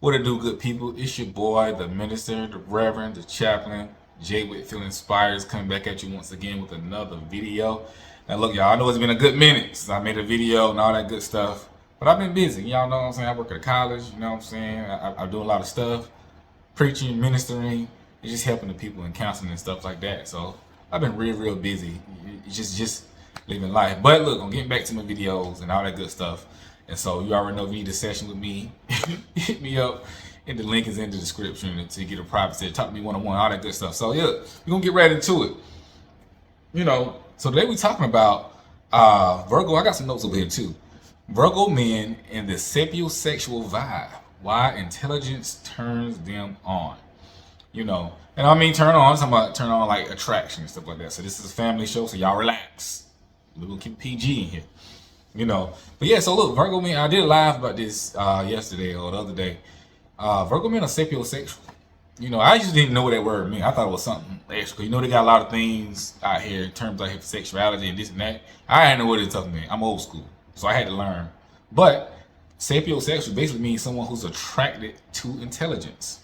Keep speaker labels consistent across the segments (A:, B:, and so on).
A: What it do, good people? It's your boy, the minister, the reverend, the chaplain, Jay Whitfield Inspires, coming back at you once again with another video. Now look, y'all, I know it's been a good minute since I made a video and all that good stuff, but I've been busy. Y'all know what I'm saying? I work at a college, you know what I'm saying? I do a lot of stuff, preaching, ministering, and just helping the people and counseling and stuff like that. So I've been real busy. It's just living life. But look, I'm getting back to my videos and all that good stuff. And so you already know if you need a session with me, hit me up. And the link is in the description to get a private session. Talk to me one-on-one, all that good stuff. So yeah, we're gonna get right into it. So today we're talking about Virgo. I got some notes over here too. Virgo men and the sapiosexual vibe. Why intelligence turns them on. And I mean turn on, I'm talking about turn on like attraction and stuff like that. So this is a family show, so y'all relax. We're gonna keep PG in here. But yeah, so look, Virgo men, I did a live about this yesterday or the other day. Virgo men are sapiosexual. I just didn't know what that word meant. I thought it was something extra. They got a lot of things out here in terms of sexuality and this and that. I didn't know what it talking meant. I'm old school, so I had to learn. But sapiosexual basically means someone who's attracted to intelligence.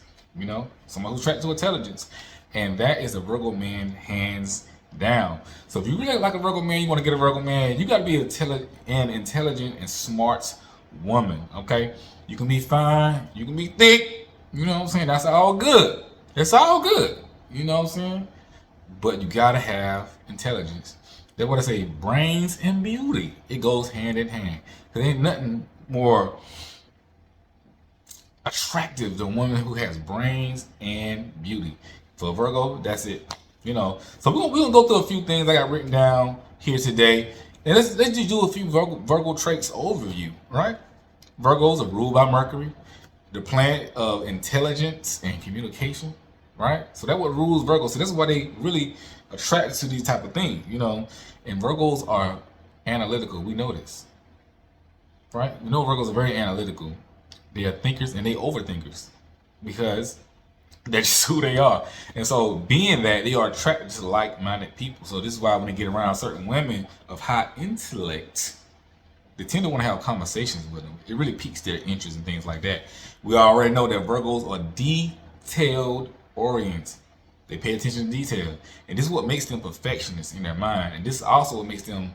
A: Someone who's attracted to intelligence. And that is a Virgo man, hands down. So if you really like a Virgo man, you want to get a Virgo man, you got to be an intelligent and smart woman, okay? You can be fine, you can be thick, you know what I'm saying? That's all good. It's all good, you know what I'm saying? But you got to have intelligence. That's what I say, brains and beauty. It goes hand in hand. There ain't nothing more attractive than a woman who has brains and beauty. For Virgo, that's it. So we're gonna go through a few things I got written down here today. And let's just do a few Virgo traits overview, right? Virgos are ruled by Mercury, the planet of intelligence and communication, right? So that's what rules Virgo. So this is why they really attracted to these type of things, And Virgos are analytical. We know this, right? We know Virgos are very analytical. They are thinkers and they overthinkers because that's just who they are. And so being that, they are attracted to like-minded people. So this is why when they get around certain women of high intellect, they tend to want to have conversations with them. It really piques their interest and things like that. We already know that Virgos are detailed oriented. They pay attention to detail. And this is what makes them perfectionists in their mind. And this is also what makes them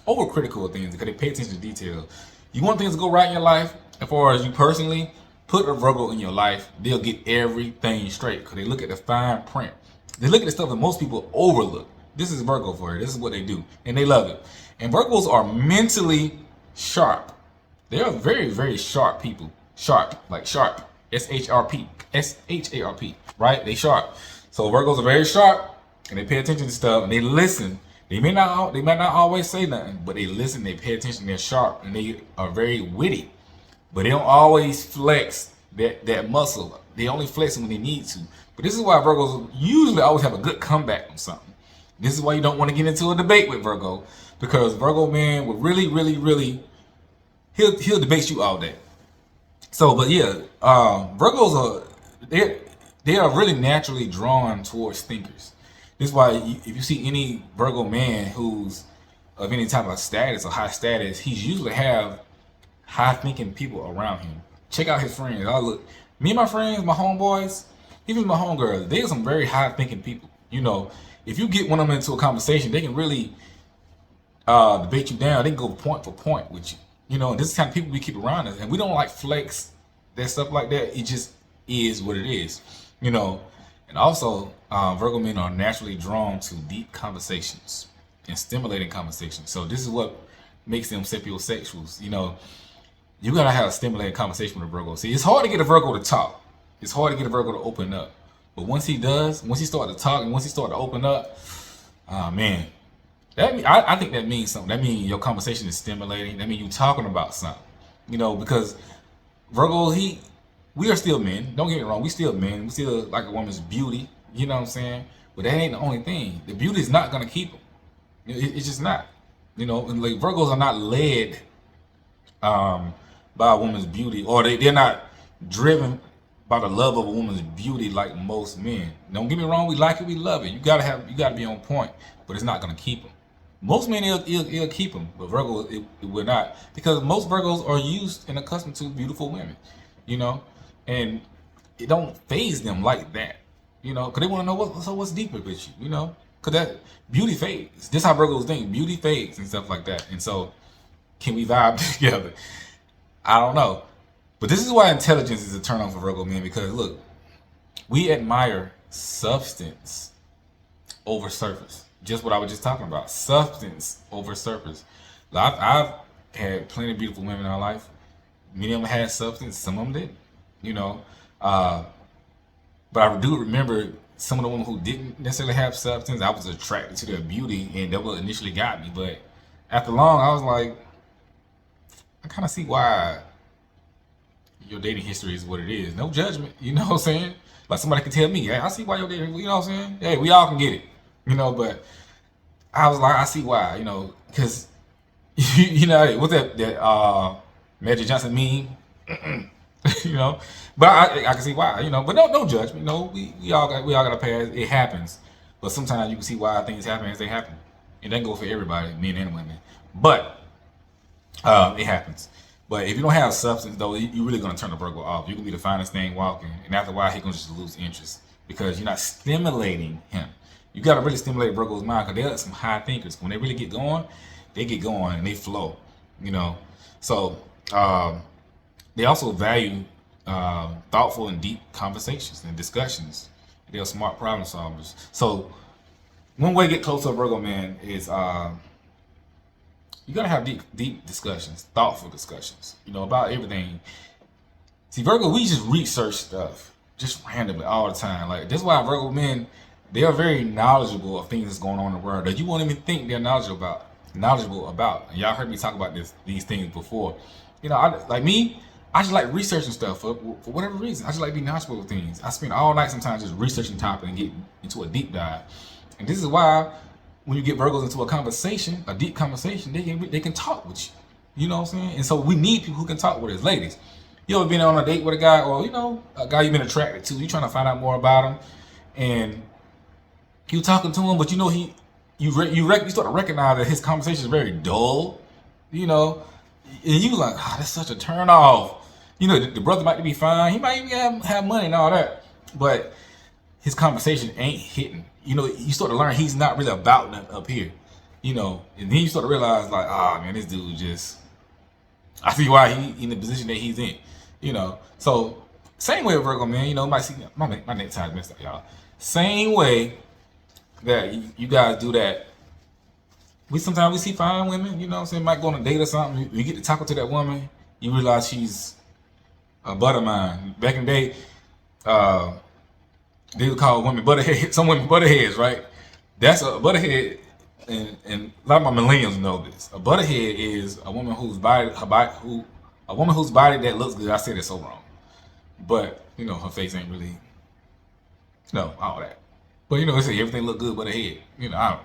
A: overcritical of things because they pay attention to detail. You want things to go right in your life, as far as you personally, put a Virgo in your life, they'll get everything straight because they look at the fine print. They look at the stuff that most people overlook. This is Virgo for you. This is what they do. And they love it. And Virgos are mentally sharp. They are very sharp people. Sharp, like sharp. S-H-R-P. S-H-A-R-P. Right? They sharp. So Virgos are very sharp and they pay attention to stuff and they listen. They might not always say nothing, but they listen, they pay attention, they're sharp, and they are very witty. But they don't always flex that muscle. They only flex when they need to. But this is why Virgos usually always have a good comeback on something. This is why you don't want to get into a debate with Virgo. Because Virgo man will really, he'll debate you all day. So, but yeah, Virgos they are really naturally drawn towards thinkers. This is why if you see any Virgo man who's of any type of status or high status, he's usually have high thinking people around him. Check out his friends. Look, me and my friends, my homeboys, even my homegirls, they are some very high thinking people. If you get one of them into a conversation, they can really debate you down. They can go point for point with you. And this is the kind of people we keep around us. And we don't like flex that stuff like that. It just is what it is. And also Virgo men are naturally drawn to deep conversations and stimulating conversations. So this is what makes them sapiosexuals. You gotta have a stimulating conversation with a Virgo. See, it's hard to get a Virgo to talk. It's hard to get a Virgo to open up. But once he starts to talk and once he starts to open up, man, I think that means something. That means your conversation is stimulating. That means you talking about something. Because Virgo, we are still men. Don't get me wrong, we still men. We still like a woman's beauty. You know what I'm saying? But that ain't the only thing. The beauty is not gonna keep them. It's just not. And like Virgos are not led by a woman's beauty, or they're not driven by the love of a woman's beauty like most men. Don't get me wrong, we like it, we love it. You gotta be on point, but it's not gonna keep them. Most men it'll keep them, but Virgo it will not, because most Virgos are used and accustomed to beautiful women. and it don't phase them like that, you know, because they want to know what's deeper with you, you know, because that beauty fades. This is how Virgos think, beauty fades and stuff like that. And so, can we vibe together? I don't know, but this is why intelligence is a turn on for Virgo men, because look, we admire substance over surface. Just what I was just talking about, substance over surface. I've had plenty of beautiful women in my life. Many of them had substance, some of them didn't, you know. But I do remember some of the women who didn't necessarily have substance. I was attracted to their beauty, and that what initially got me. But after long, I was like, I kind of see why your dating history is what it is. No judgment, you know what I'm saying? Like somebody can tell me, hey, I see why your dating, you know what I'm saying? Hey, we all can get it, you know. But I was like, I see why, you know, because you know what's that Magic Johnson meme, you know. But I can see why, you know. But no judgment, no. We all got to pass. It happens, but sometimes you can see why things happen as they happen. It doesn't go for everybody, men and women, but it happens. But if you don't have substance, though, you're really gonna turn the Virgo off. You can be the finest thing walking, and after a while, he's gonna just lose interest because you're not stimulating him. You gotta really stimulate Virgo's mind, because they're some high thinkers. When they really get going and they flow, you know. So they also value thoughtful and deep conversations and discussions. They're smart problem solvers. So one way to get close to a Virgo man is you gotta have deep discussions, thoughtful discussions, you know, about everything. See, Virgo, we just research stuff just randomly all the time. Like, that's why Virgo men, they are very knowledgeable of things that's going on in the world that you won't even think they're knowledgeable about. And y'all heard me talk about these things before. You know, I just like researching stuff for whatever reason. I just like being knowledgeable of things. I spend all night sometimes just researching topics and get into a deep dive. And this is why when you get Virgos into a conversation, a deep conversation, they can talk with you. You know what I'm saying? And so we need people who can talk with us. Ladies, you ever been on a date with a guy, or you know, a guy you've been attracted to, you trying to find out more about him, and you talking to him, but you know you start to recognize that his conversation is very dull, you know, and you like, that's such a turn off. You know, the brother might be fine, he might even have money and all that, but his conversation ain't hitting. You know, you start to learn he's not really about nothing up here, you know, and then you start to realize like, man, this dude just, I see why he in the position that he's in, you know. So same way with Virgo, man, you know, might see my necktie messed up, y'all. Same way that you guys do that. Sometimes we see fine women, you know what I'm saying, might go on a date or something. You get to talk to that woman, you realize she's a butter mine. Back in the day, they would call women butterheads. Some women butterheads, right? That's a butterhead, and a lot of my millennials know this. A butterhead is a woman whose body that looks good. I said it so wrong, but you know her face ain't really, no, all that. But you know, they say everything look good but her head. You know,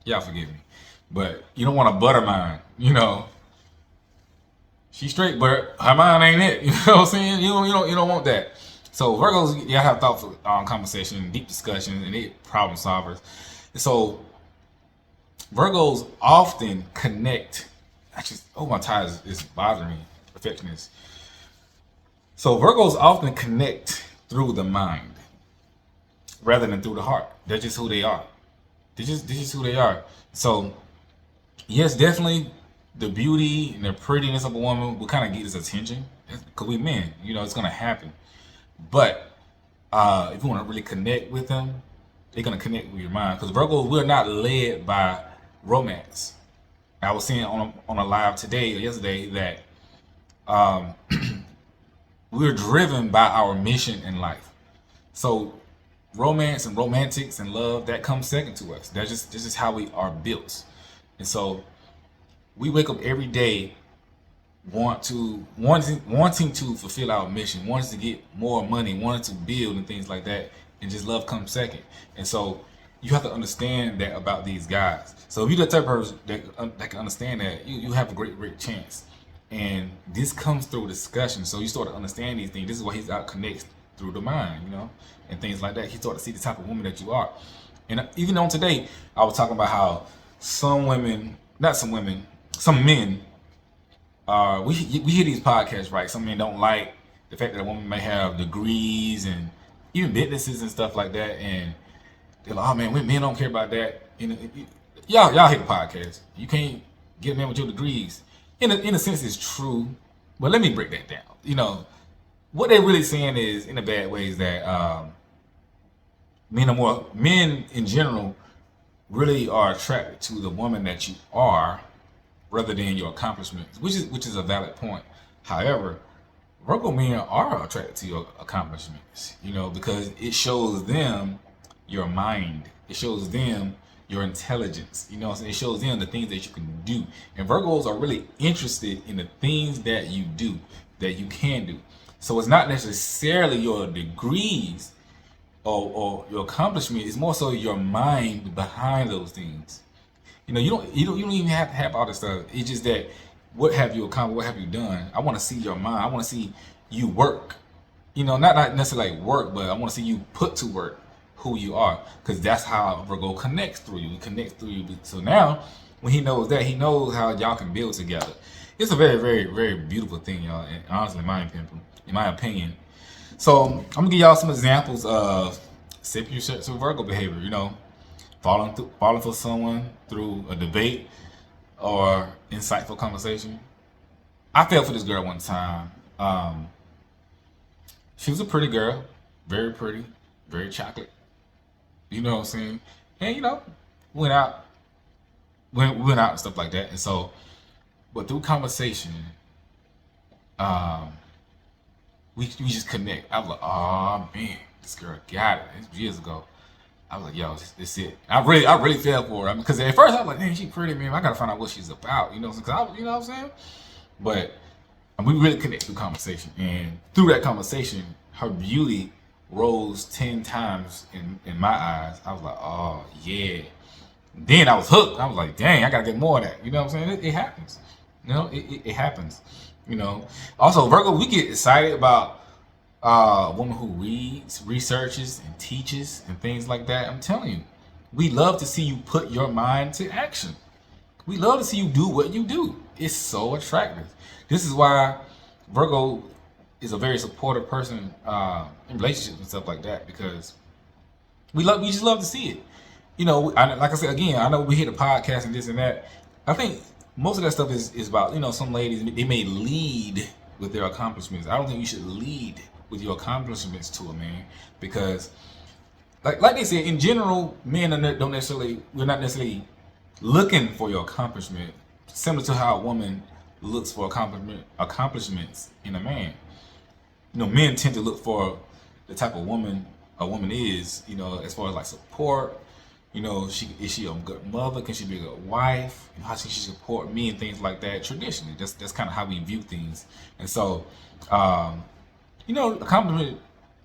A: y'all forgive me, but you don't want a butter mind. You know, she's straight, but her mind ain't it. You know what I'm saying? You don't want that. So Virgos, y'all have thoughtful conversation, deep discussion, and they problem solvers. And so Virgos often connect. My tie is bothering me. Perfectionist. So Virgos often connect through the mind rather than through the heart. They're just who they are. They're just who they are. So yes, definitely the beauty and the prettiness of a woman will kind of get his attention because we men. You know, it's gonna happen. But if you want to really connect with them, they're going to connect with your mind. Because Virgos, we're not led by romance. I was saying on a live today or yesterday that we're driven by our mission in life. So romance and romantics and love, that comes second to us. This is how we are built. And so we wake up every day wanting to fulfill our mission, wanting to get more money, wanting to build and things like that, and just love comes second. And so you have to understand that about these guys. So if you're the type of person that can understand that, you have a great chance. And this comes through discussion. So you start to understand these things. This is why he's out connects through the mind, you know, and things like that. He start to see the type of woman that you are. And even on today, I was talking about how some men, we hear these podcasts, right? Some men don't like the fact that a woman may have degrees and even businesses and stuff like that, and they're like, oh man, men don't care about that. Y'all hate the podcast. You can't get a man with your degrees. In a sense, it's true, but let me break that down. You know, what they're really saying is, in a bad way, is that men in general really are attracted to the woman that you are, rather than your accomplishments, which is a valid point. However, Virgo men are attracted to your accomplishments, you know, because it shows them your mind. It shows them your intelligence. You know what I'm saying? It shows them the things that you can do. And Virgos are really interested in the things that you do, that you can do. So it's not necessarily your degrees or your accomplishment. It's more so your mind behind those things. You know, you don't even have to have all this stuff. It's just that, what have you accomplished? What have you done? I want to see your mind. I want to see you work. You know, not necessarily like work, but I want to see you put to work who you are, because that's how Virgo connects through you. He connects through you. So now, when he knows that, he knows how y'all can build together. It's a very, very, very beautiful thing, y'all. And honestly, in my opinion. So I'm gonna give y'all some examples of sapiosexual Virgo behavior. You know, falling for someone through a debate or insightful conversation. I fell for this girl one time. She was a pretty girl, very pretty, very chocolate. You know what I'm saying? And you know, went out and stuff like that. And so, but through conversation, we just connect. I was like, oh man, this girl got it. This was years ago. I was like, yo, this it. I really fell for her. Because at first I was like, man, she pretty, man. I gotta find out what she's about. You know, you know what I'm saying? But we really connect through conversation, and through that conversation, her beauty rose 10 times in my eyes. I was like, oh yeah. Then I was hooked. I was like, dang, I gotta get more of that. You know what I'm saying? It happens. You know, it happens. You know. Also, Virgo, we get excited about a woman who reads, researches, and teaches, and things like that. I'm telling you, we love to see you put your mind to action. We love to see you do what you do. It's so attractive. This is why Virgo is a very supportive person in relationships and stuff like that, because we just love to see it. You know, like I said again, I know we hear the podcast and this and that. I think most of that stuff is about, you know, some ladies, they may lead with their accomplishments. I don't think you should lead with your accomplishments to a man, because like they said, in general, men don't necessarily, we're not necessarily looking for your accomplishment, similar to how a woman looks for accomplishments in a man. You know, men tend to look for the type of woman a woman is, you know, as far as like support. You know, is she a good mother? Can she be a good wife? You know, how she support me and things like that. Traditionally, that's kind of how we view things. And so, you know, a compliment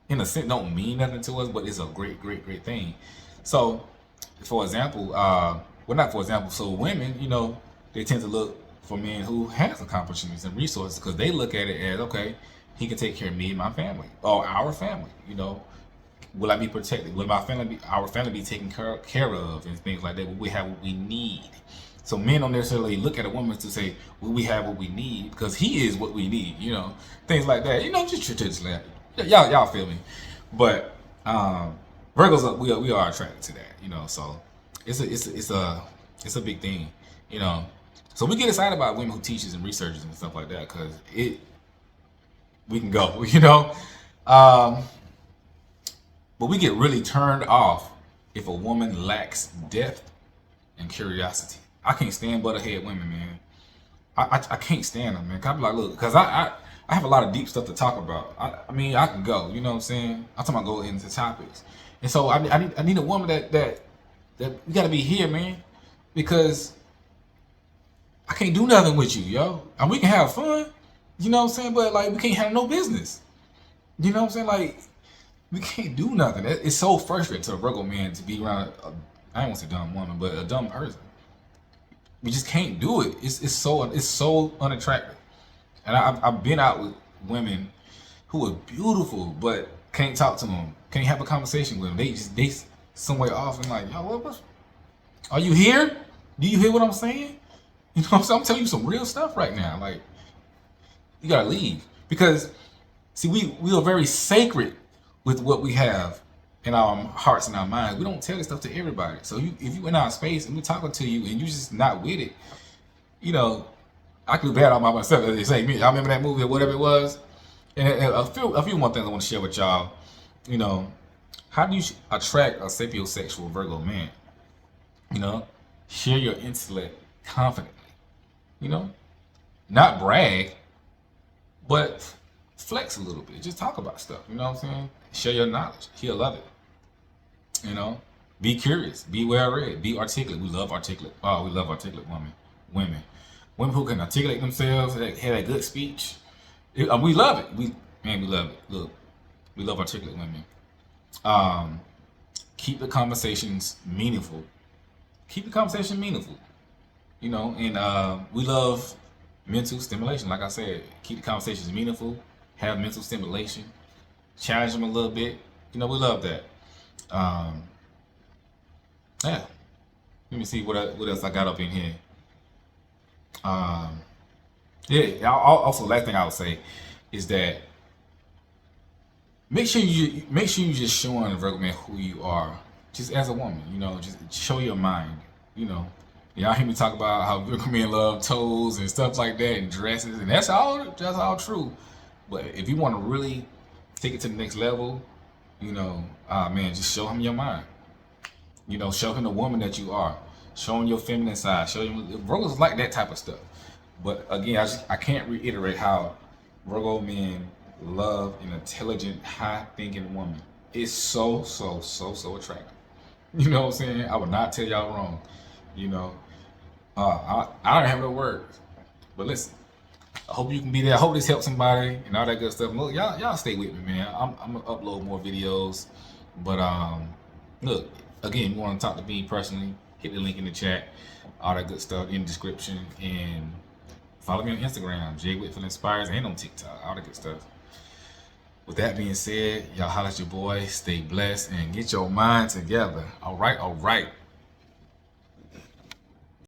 A: in a sense don't mean nothing to us, but it's a great, great, great thing. So, for example, so women, you know, they tend to look for men who has accomplishments and resources, because they look at it as, okay, he can take care of me and my family, or our family. You know, will I be protected? Will our family be taken care of, and things like that? Will we have what we need? So men don't necessarily look at a woman to say, will we have what we need? Because he is what we need, you know, things like that. You know, just traditionally, y'all feel me? But Virgos, we are attracted to that, you know. So it's a big thing, you know. So we get excited about women who teaches and researches and stuff like that, because we can go, you know. But we get really turned off if a woman lacks depth and curiosity. I can't stand butterhead women, man. I can't stand them, man. I be like, look, because I have a lot of deep stuff to talk about. I mean, I can go, you know what I'm saying? I'm talking about go into topics. And so I need a woman that we gotta be here, man, because I can't do nothing with you, yo. And we can have fun, you know what I'm saying? But like, we can't have no business. You know what I'm saying? Like, we can't do nothing. It's so frustrating to a Virgo man to be around I don't want to say dumb woman, but a dumb person. We just can't do it. It's so unattractive. And I've been out with women who are beautiful, but can't talk to them, can't have a conversation with them. They somewhere off and like, yo, what? Are you here? Do you hear what I'm saying? You know what I'm saying? I'm telling you some real stuff right now. Like, you gotta leave, because See, we are very sacred with what we have in our hearts and our minds. We don't tell this stuff to everybody. So if you in our space and we talking to you and you just not with it, you know, I could do bad all by myself. As they say, me. I remember that movie or whatever it was. And a few more things I want to share with y'all. You know, how do you attract a sapiosexual Virgo man? You know, share your intellect confidently. You know, not brag, but flex a little bit. Just talk about stuff. You know what I'm saying? Share your knowledge. He'll love it. You know, be curious. Be well read. Be articulate. We love articulate. Oh, we love articulate women who can articulate themselves. Have a good speech. We love it. We love it. Look, we love articulate women. Keep the conversations meaningful. Keep the conversation meaningful. You know, and we love mental stimulation. Like I said, keep the conversations meaningful. Have mental stimulation. Challenge them a little bit. You know, we love that. Yeah. Let me see what else I got up in here. Yeah. Also, last thing I would say is that make sure you just showing the Virgo man who you are, just as a woman. You know, just show your mind. You know, y'all hear me talk about how Virgo men love toes and stuff like that and dresses, and that's all true. But if you want to really take it to the next level, you know, man, just show him your mind. You know, show him the woman that you are. Show him your feminine side. Show him Virgos like that type of stuff. But again, I can't reiterate how Virgo men love an intelligent, high-thinking woman. It's so attractive. You know what I'm saying? I would not tell y'all wrong. You know, I don't have no words. But listen, I hope you can be there. I hope this helps somebody and all that good stuff. Look, y'all stay with me, man. I'm gonna upload more videos. But look, again, if you want to talk to me personally, hit the link in the chat. All that good stuff in the description, and follow me on Instagram, J Whitfield Inspires, and on TikTok. All that good stuff. With that being said, y'all holla at your boy. Stay blessed and get your mind together. All right.